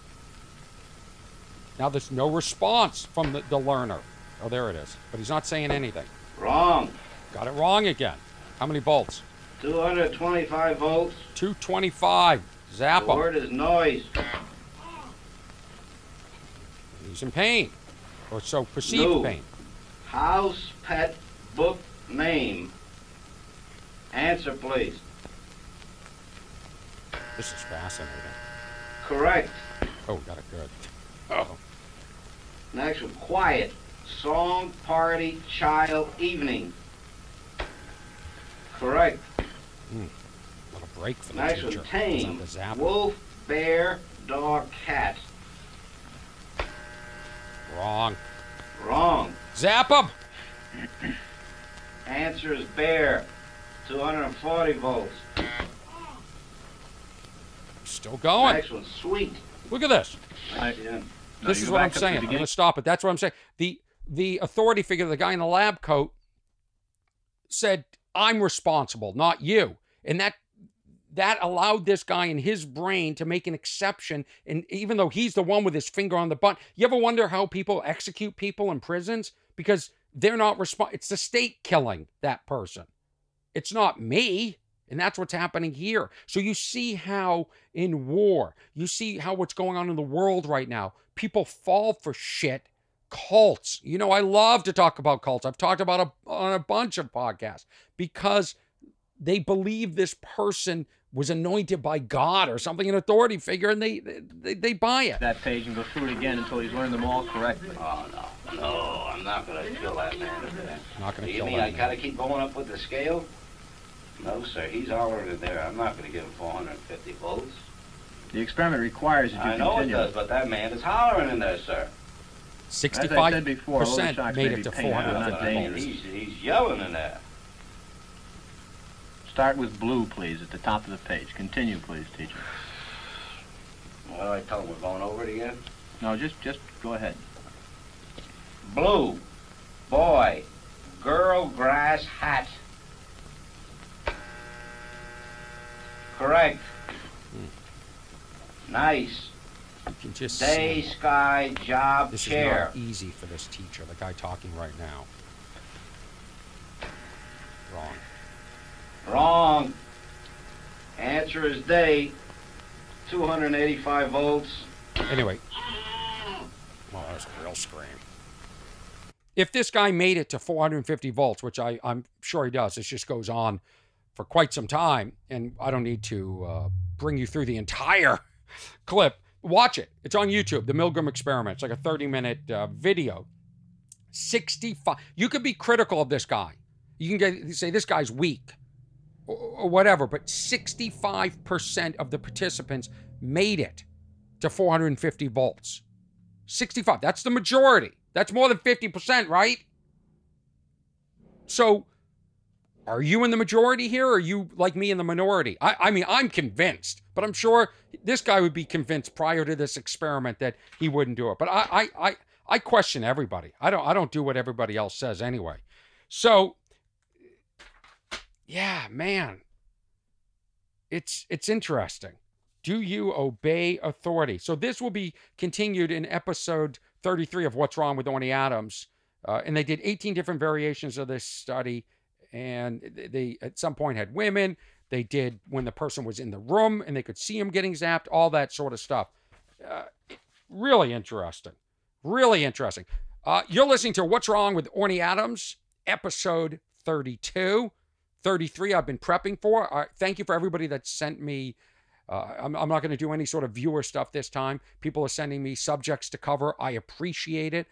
Now there's no response from the learner. Oh, there it is. But he's not saying anything. Wrong. Got it wrong again. How many volts? 225 volts. 225. Zap him. The word is noise. He's in pain. Or so perceived pain. House, pet, book, name. Answer, please. This is fascinating. Correct. Oh, got it good. Oh. Next one, quiet. Song, party, child, evening. Correct. What a break for the Next teacher. one, tame. The zap. Wolf, bear, dog, cat. Wrong. Wrong. Zap him. Answer is bear. 240 volts. Still going. Next one, sweet. Look at this. Yeah. This is what I'm saying. I'm going to stop it. That's what I'm saying. The authority figure, the guy in the lab coat, said, I'm responsible, not you. And that allowed this guy in his brain to make an exception. And even though he's the one with his finger on the button, you ever wonder how people execute people in prisons? Because they're not responsible. It's the state killing that person. It's not me. And that's what's happening here. So you see how in war, you see how what's going on in the world right now, people fall for shit. Cults. I love to talk about cults. I've talked about on a bunch of podcasts because they believe this person was anointed by God or something, an authority figure, and they buy it. That page and go through it again until he's learned them all correctly. Oh, no, I'm not going to kill that man. Not going to kill him. You mean I got to keep going up with the scale? No, sir, he's hollering in there. I'm not going to give him 450 volts. The experiment requires that you continue. I know it does, but that man is hollering in there, sir. 65% made it to 450 volts. He's yelling in there. Start with blue, please, at the top of the page. Continue, please, teacher. What do I tell him? We're going over it again? No, just go ahead. Blue. Boy. Girl, grass, hat. Correct. Nice. You can just day, sky, job, this chair. This is not easy for this teacher, the guy talking right now. Wrong. Wrong. Answer is day. 285 volts. Anyway. Well, that was a real scream. If this guy made it to 450 volts, which I'm sure he does, this just goes on for quite some time, and I don't need to bring you through the entire clip. Watch it. It's on YouTube, the Milgram experiment. It's like a 30-minute video. 65. You could be critical of this guy. You can say this guy's weak or whatever, but 65% of the participants made it to 450 volts. 65. That's the majority. That's more than 50%, right? So, are you in the majority here, or are you, like me, in the minority? I mean, I'm convinced, but I'm sure this guy would be convinced prior to this experiment that he wouldn't do it. But I question everybody. I don't do what everybody else says anyway. So, yeah, man, it's interesting. Do you obey authority? So this will be continued in episode 33 of What's Wrong with Orny Adams. And they did 18 different variations of this study. And they, at some point, had women. They did when the person was in the room and they could see him getting zapped, all that sort of stuff. Really interesting. Really interesting. You're listening to What's Wrong with Orny Adams, episode 32. 33 I've been prepping for. Thank you for everybody that sent me. I'm not going to do any sort of viewer stuff this time. People are sending me subjects to cover. I appreciate it.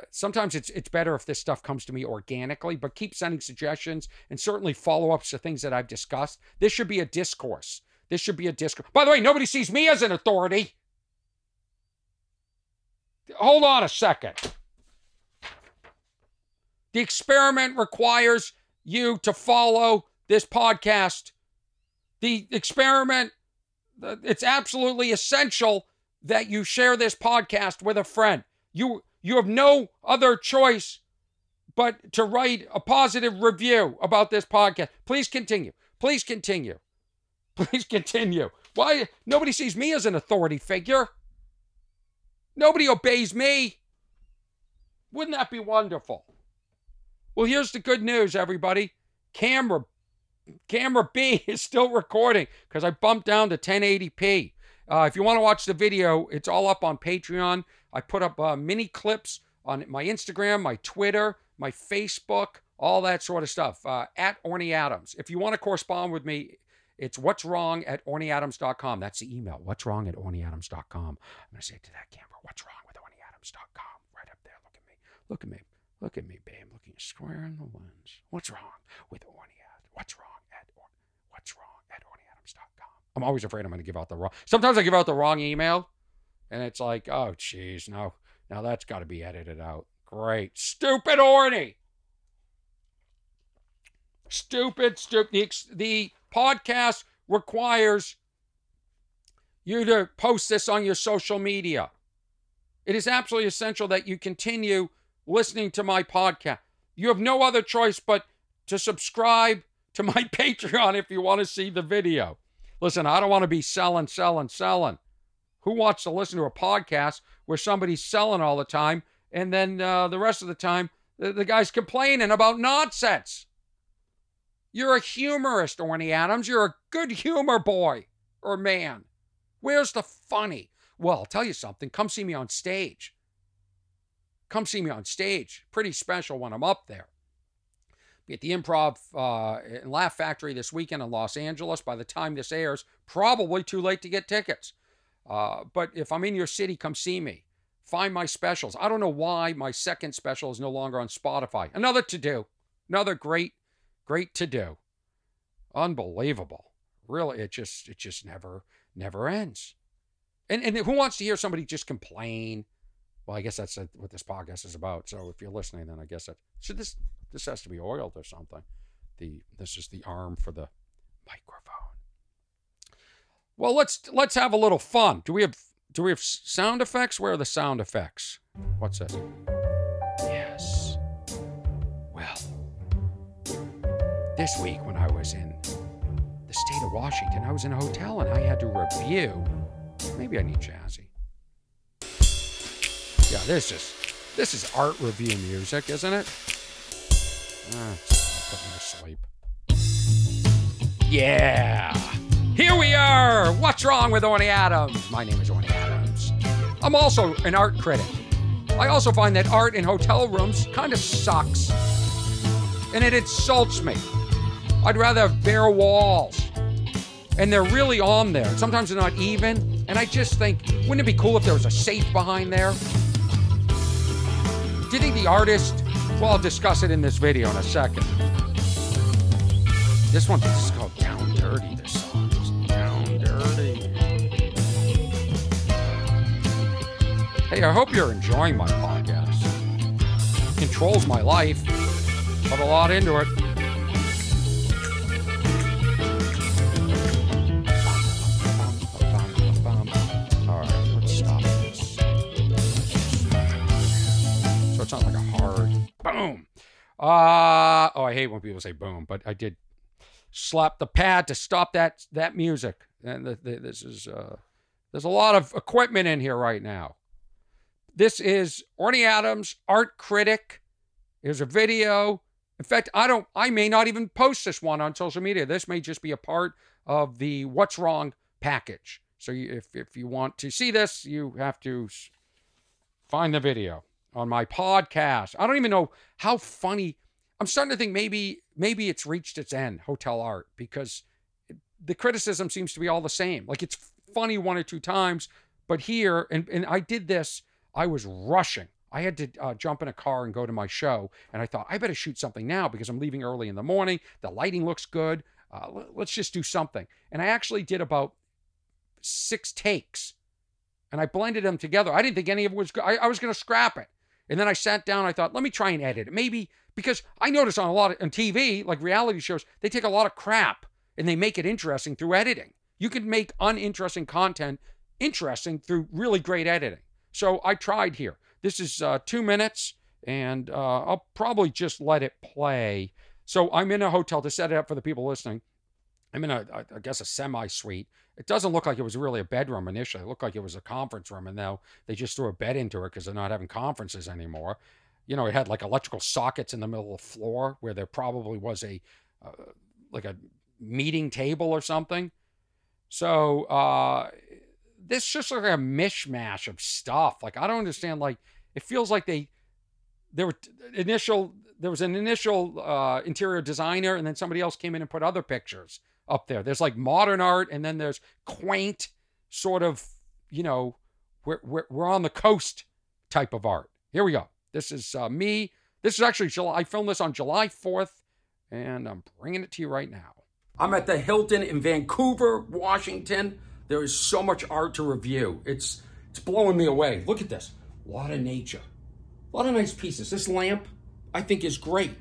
Sometimes it's better if this stuff comes to me organically, but keep sending suggestions and certainly follow-ups to things that I've discussed. This should be a discourse. This should be a discourse. By the way, nobody sees me as an authority. Hold on a second. The experiment requires you to follow this podcast. The experiment, it's absolutely essential that you share this podcast with a friend. You have no other choice but to write a positive review about this podcast. Please continue. Please continue. Please continue. Why? Nobody sees me as an authority figure. Nobody obeys me. Wouldn't that be wonderful? Well, here's the good news, everybody. Camera B is still recording because I bumped down to 1080p. If you want to watch the video, it's all up on Patreon. I put up mini clips on my Instagram, my Twitter, my Facebook, all that sort of stuff, at Orny Adams. If you want to correspond with me, it's what'swrong@ornyadams.com. That's the email, what'swrong@ornyadams.com. I'm going to say it to that camera, what'swrong@ornyadams.com. Right up there. Look at me. Look at me. Look at me, babe. Looking square in the lens. What's wrong with Orny Adams? What's wrong at ornyadams.com. I'm always afraid I'm going to give out the wrong. Sometimes I give out the wrong email, and it's like, oh, geez, no. Now that's got to be edited out. Great. Stupid Orny. Stupid. The podcast requires you to post this on your social media. It is absolutely essential that you continue listening to my podcast. You have no other choice but to subscribe to my Patreon if you want to see the video. Listen, I don't want to be selling. Who wants to listen to a podcast where somebody's selling all the time and then the rest of the time the guy's complaining about nonsense? You're a humorist, Orny Adams. You're a good humor boy or man. Where's the funny? Well, I'll tell you something. Come see me on stage. Come see me on stage. Pretty special when I'm up there. Be at the Improv and Laugh Factory this weekend in Los Angeles. By the time this airs, probably too late to get tickets. But if I'm in your city, come see me. Find my specials. I don't know why my second special is no longer on Spotify. Another to-do. Another great to-do. Unbelievable. Really, it just never ends. And who wants to hear somebody just complain? Well, I guess that's what this podcast is about. So if you're listening, then I guess that should this has to be oiled or something. This is the arm for the microphone. Well, let's have a little fun. Do we have sound effects? Where are the sound effects? What's this? Yes. Well, this week when I was in the state of Washington, I was in a hotel and I had to review. Maybe I need Jazzy. Yeah, this is art review music, isn't it? Put me to sleep. Yeah. Here we are. What's wrong with Orny Adams? My name is Orny Adams. I'm also an art critic. I also find that art in hotel rooms kind of sucks. And it insults me. I'd rather have bare walls. And they're really on there. Sometimes they're not even. And I just think, wouldn't it be cool if there was a safe behind there? Do you think the artist... Well, I'll discuss it in this video in a second. This is called Down Dirty, this song. It's Down Dirty. Hey, I hope you're enjoying my podcast. It controls my life. Put a lot into it. Alright, let's stop this. So it's not like a hard boom. Oh, I hate when people say boom, but I did slap the pad to stop that music. And this is there's a lot of equipment in here right now. This is Orny Adams, art critic. Here's a video. In fact, I may not even post this one on social media. This may just be a part of the What's Wrong package. So if you want to see this, you have to find the video on my podcast. I don't even know how funny. I'm starting to think maybe it's reached its end, hotel art, because the criticism seems to be all the same. Like, it's funny one or two times, but here, and I did this, I was rushing. I had to jump in a car and go to my show, and I thought, I better shoot something now because I'm leaving early in the morning. The lighting looks good. Let's just do something. And I actually did about 6 takes, and I blended them together. I didn't think any of it was good. I was going to scrap it. And then I sat down, I thought, let me try and edit it. Maybe, because I notice on TV, like reality shows, they take a lot of crap and they make it interesting through editing. You can make uninteresting content interesting through really great editing. So I tried here. This is 2 minutes, and I'll probably just let it play. So I'm in a hotel to set it up for the people listening. I'm in I guess a semi-suite. It doesn't look like it was really a bedroom initially. It looked like it was a conference room, and now they just threw a bed into it because they're not having conferences anymore. You know, it had like electrical sockets in the middle of the floor where there probably was like a meeting table or something. So this just like a mishmash of stuff. Like, I don't understand. Like, it feels like there was an initial interior designer, and then somebody else came in and put other pictures up there. There's like modern art, and then there's quaint sort of, you know, we're on the coast type of art. Here we go. This is me. This is actually I filmed this on July 4th, and I'm bringing it to you right now. I'm at the Hilton in Vancouver, Washington. There is so much art to review. It's blowing me away. Look at this. A lot of nature. A lot of nice pieces. This lamp, I think, is great.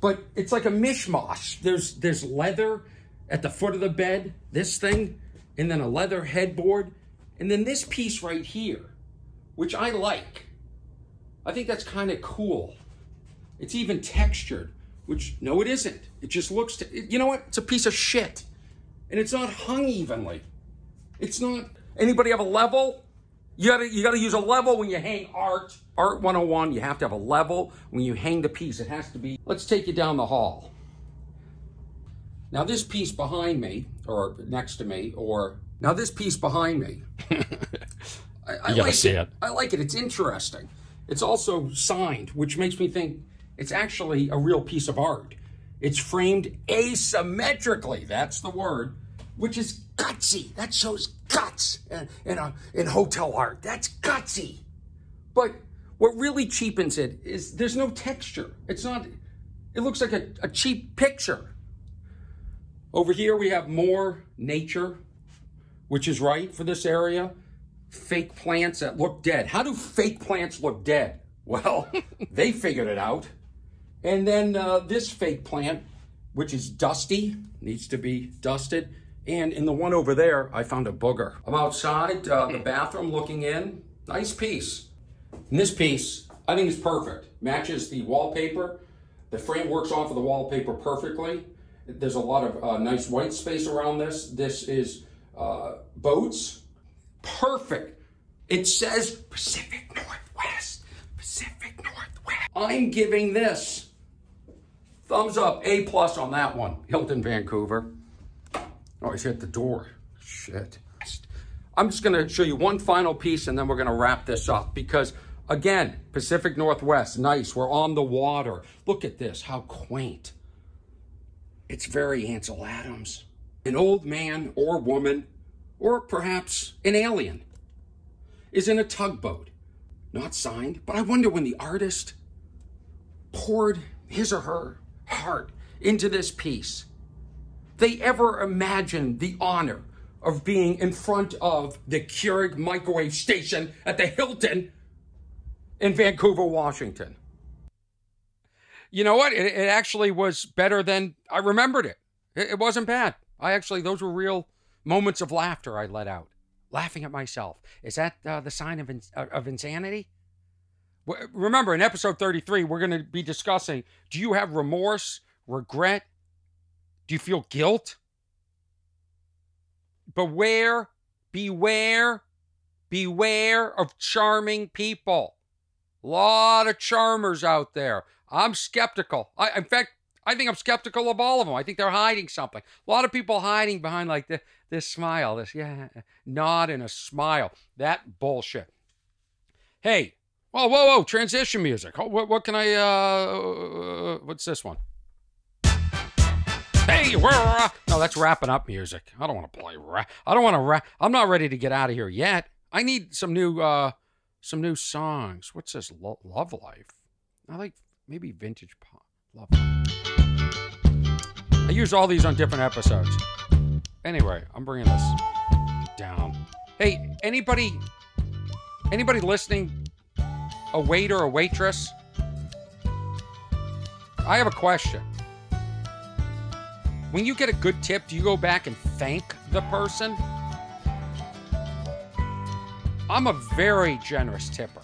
But it's like a mishmash. There's leather at the foot of the bed, this thing, and then a leather headboard, and then this piece right here, which I like. I think that's kind of cool. It's even textured, which, no, it isn't. It just looks, you know what? It's a piece of shit. And it's not hung evenly. It's not, anybody have a level? You gotta use a level when you hang art. Art 101, you have to have a level when you hang the piece. It has to be, let's take you down the hall. Now this piece behind me, or next to me, now this piece behind me. I like it. I like it, it's interesting. It's also signed, which makes me think it's actually a real piece of art. It's framed asymmetrically. That's the word, which is gutsy. That shows guts in hotel art. That's gutsy. But what really cheapens it is there's no texture. It's not, it looks like a cheap picture. Over here we have more nature, which is right for this area. Fake plants that look dead. How do fake plants look dead? Well, they figured it out. And then this fake plant, which is dusty, needs to be dusted. And in the one over there, I found a booger. I'm outside the bathroom looking in. Nice piece. And this piece, I think is perfect. Matches the wallpaper. The frame works off of the wallpaper perfectly. There's a lot of nice white space around this. This is boats. Perfect. It says Pacific Northwest. Pacific Northwest. I'm giving this thumbs up, A+ on that one. Hilton, Vancouver. Oh, he's hit the door. Shit. I'm just going to show you one final piece and then we're going to wrap this up because, again, Pacific Northwest, nice. We're on the water. Look at this, how quaint. It's very Ansel Adams. An old man or woman, or perhaps an alien, is in a tugboat. Not signed, but I wonder when the artist poured his or her heart into this piece, they ever imagined the honor of being in front of the Keurig microwave station at the Hilton in Vancouver, Washington. You know what? It actually was better than I remembered it. It wasn't bad. Those were real moments of laughter I let out. Laughing at myself. Is that the sign of insanity? Remember, in episode 33, we're going to be discussing, do you have remorse, regret? Do you feel guilt? Beware of charming people. A lot of charmers out there. I'm skeptical. In fact, I think I'm skeptical of all of them. I think they're hiding something. A lot of people hiding behind like this smile, this nod and a smile. That bullshit. Hey, whoa, transition music. What can I, what's this one? Hey, no, that's wrapping up music. I don't want to play rap. I don't want to rap. I'm not ready to get out of here yet. I need some new songs. What's this? Love Life. I like maybe vintage pop. Love Life. I use all these on different episodes. Anyway, I'm bringing this down. Hey, anybody listening? A waiter or waitress? I have a question. When you get a good tip, do you go back and thank the person? I'm a very generous tipper.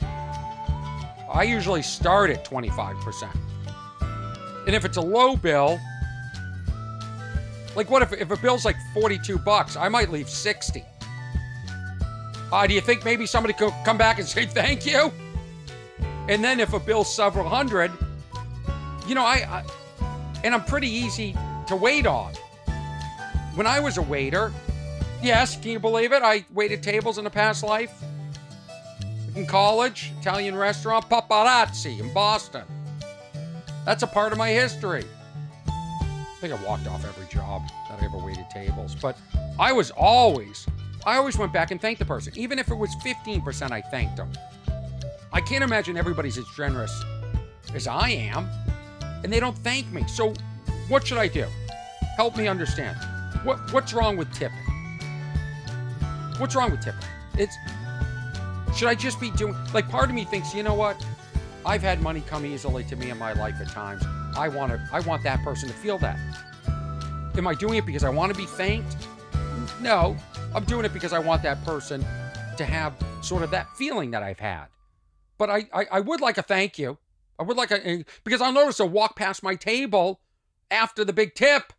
I usually start at 25%. And if it's a low bill, like what if a bill's like $42, I might leave 60. Do you think maybe somebody could come back and say thank you? And then if a bill's several hundred, you know, and I'm pretty easy to wait on. When I was a waiter, yes, can you believe it? I waited tables in a past life. In college, Italian restaurant, Paparazzi in Boston. That's a part of my history. I think I walked off every job that I ever waited tables, but I always went back and thanked the person. Even if it was 15%, I thanked them. I can't imagine everybody's as generous as I am, and they don't thank me. So what should I do? Help me understand. What's wrong with tipping? What's wrong with tipping? Should I just be doing, like, part of me thinks, you know what? I've had money come easily to me in my life at times. I want that person to feel that. Am I doing it because I want to be thanked? No, I'm doing it because I want that person to have sort of that feeling that I've had. But I would like a thank you. I would like because I'll notice they'll walk past my table after the big tip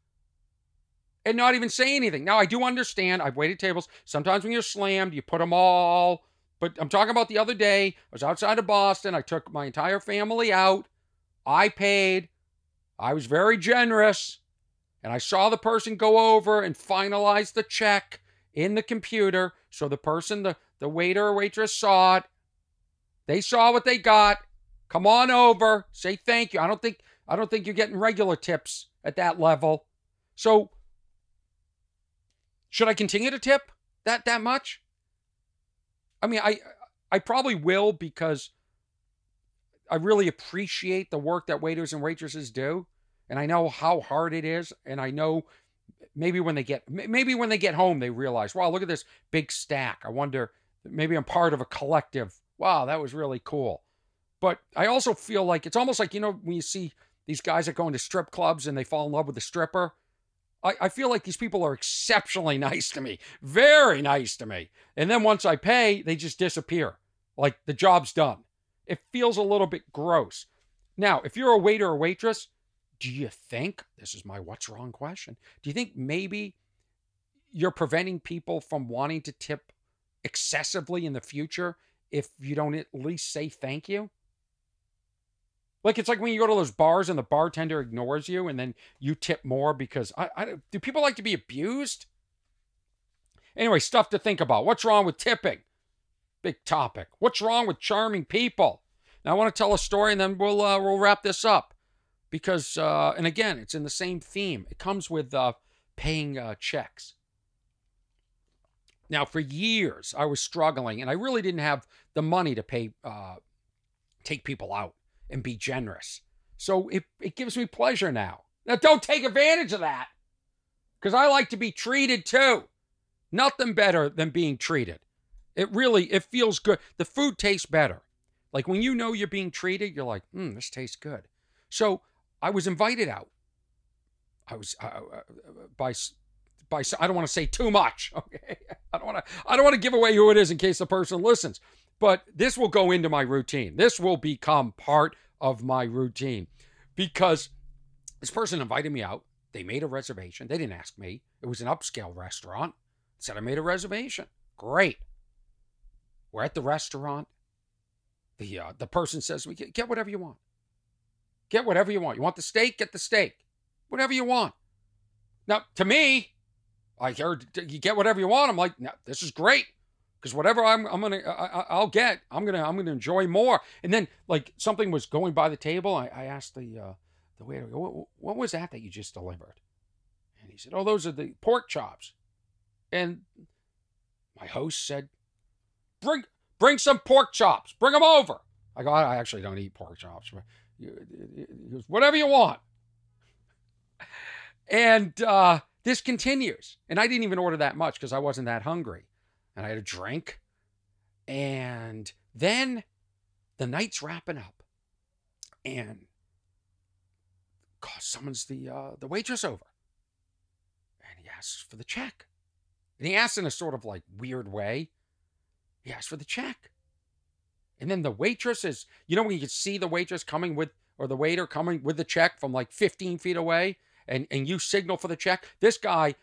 and not even say anything. Now, I do understand. I've waited tables. Sometimes when you're slammed, you put them all. But I'm talking about the other day. I was outside of Boston. I took my entire family out. I paid. I was very generous. And I saw the person go over and finalize the check in the computer. So the person, the waiter or waitress saw it. They saw what they got. Come on over. Say thank you. I don't think you're getting regular tips at that level. So should I continue to tip that much? I mean, I probably will, because I really appreciate the work that waiters and waitresses do. And I know how hard it is. And I know maybe when they get home, they realize, wow, look at this big stack. I wonder, maybe I'm part of a collective. Wow, that was really cool. But I also feel like it's almost like, when you see these guys that go into strip clubs and they fall in love with the stripper, I feel like these people are exceptionally nice to me, very nice to me. And then once I pay, they just disappear. Like the job's done. It feels a little bit gross. Now, if you're a waiter or waitress, do you think, this is my what's wrong question, do you think maybe you're preventing people from wanting to tip excessively in the future if you don't at least say thank you? Like, it's like when you go to those bars and the bartender ignores you and then you tip more because, do people like to be abused? Anyway, stuff to think about. What's wrong with tipping? Big topic. What's wrong with charming people? Now, I want to tell a story and then we'll wrap this up. Because, and again, it's in the same theme. It comes with paying checks. Now, for years, I was struggling, and I really didn't have the money to take people out and be generous. So it gives me pleasure now. Now, don't take advantage of that, because I like to be treated too. Nothing better than being treated. It feels good. The food tastes better. Like when you know you're being treated, you're like, this tastes good. So I was invited out. I was by I don't want to say too much. Okay, I don't want to give away who it is in case the person listens. But this will go into my routine. This will become part of my routine, because this person invited me out. They made a reservation. They didn't ask me. It was an upscale restaurant. Said I made a reservation. Great. We're at the restaurant. The person says to me, get whatever you want. Get whatever you want. You want the steak? Get the steak. Whatever you want. Now, to me, I heard you get whatever you want. I'm like, no, this is great, because whatever I'll get, I'm gonna enjoy more. And then, like, something was going by the table. I asked the waiter, what was that you just delivered? And he said, oh, those are the pork chops. And my host said, bring some pork chops. Bring them over. I go, I actually don't eat pork chops. He goes, whatever you want. And this continues. And I didn't even order that much because I wasn't that hungry. And I had a drink. And then the night's wrapping up. And summons the waitress over. And he asks for the check. And he asks in a sort of like weird way. He asks for the check. And then the waitress is, when you can see the waitress coming with, or the waiter coming with the check from like 15 feet away, and you signal for the check. This guy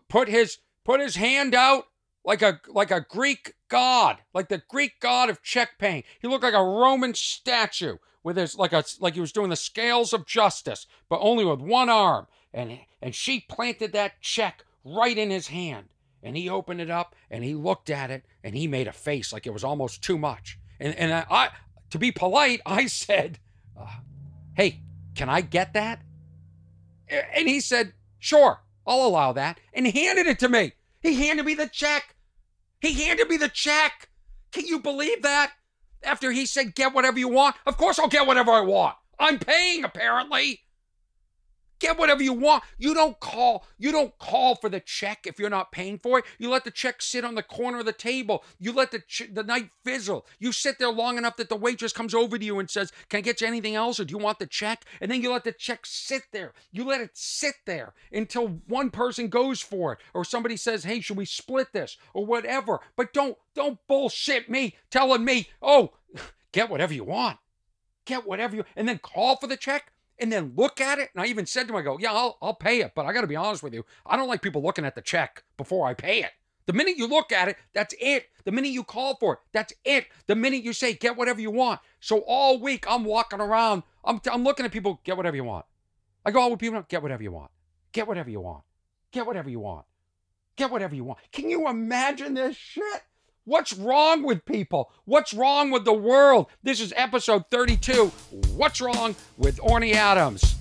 put his hand out like a Greek god, like the Greek god of check paying. He looked like a Roman statue with his, like he was doing the scales of justice, but only with one arm. And she planted that check right in his hand. And he opened it up and he looked at it and he made a face like it was almost too much. And I to be polite, I said, hey, can I get that? And he said, sure, I'll allow that. And he handed it to me. He handed me the check. Can you believe that? After he said, get whatever you want. Of course I'll get whatever I want. I'm paying, apparently. Get whatever you want. You don't call for the check if you're not paying for it. You let the check sit on the corner of the table. You let the night fizzle. You sit there long enough that the waitress comes over to you and says, can I get you anything else, or do you want the check? And then you let the check sit there. You let it sit there until one person goes for it, or somebody says, hey, should we split this, or whatever. But don't bullshit me telling me, oh, get whatever you want. And then call for the check. And then look at it. And I even said to him, I go, yeah, I'll pay it. But I got to be honest with you. I don't like people looking at the check before I pay it. The minute you look at it, that's it. The minute you call for it, that's it. The minute you say, get whatever you want. So all week I'm walking around. I'm looking at people, get whatever you want. I go out with people, get whatever you want. Get whatever you want. Get whatever you want. Get whatever you want. Can you imagine this shit? What's wrong with people? What's wrong with the world? This is episode 32. What's wrong with Orny Adams?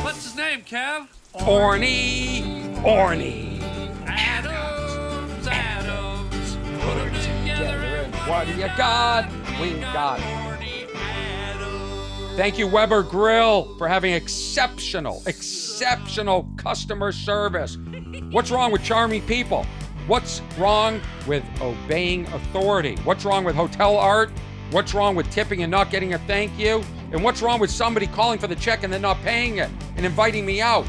What's name, Cal? Orny. Orny. Adams, Adams. Put them together and What do you got? We got it. Thank you, Weber Grill, for having exceptional customer service. What's wrong with charming people? What's wrong with obeying authority? What's wrong with hotel art? What's wrong with tipping and not getting a thank you? And what's wrong with somebody calling for the check and then not paying it and inviting me out?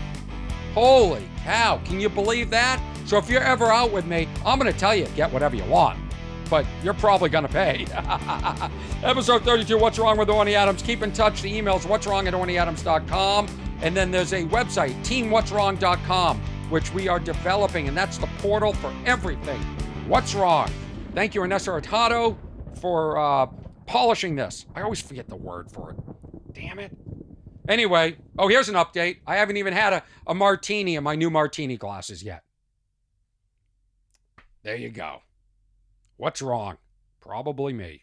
Holy cow, can you believe that? So if you're ever out with me, I'm gonna tell you, get whatever you want, but you're probably gonna pay. Episode 32, What's Wrong with Orny Adams? Keep in touch. The email's what'swrong@ornyadams.com. And then there's a website, teamwhat'swrong.com, which we are developing, and that's the portal for everything. What's wrong? Thank you, Ernesto Hurtado, for polishing this. I always forget the word for it. Damn it. Anyway, oh, here's an update. I haven't even had a martini in my new martini glasses yet. There you go. What's wrong? Probably me.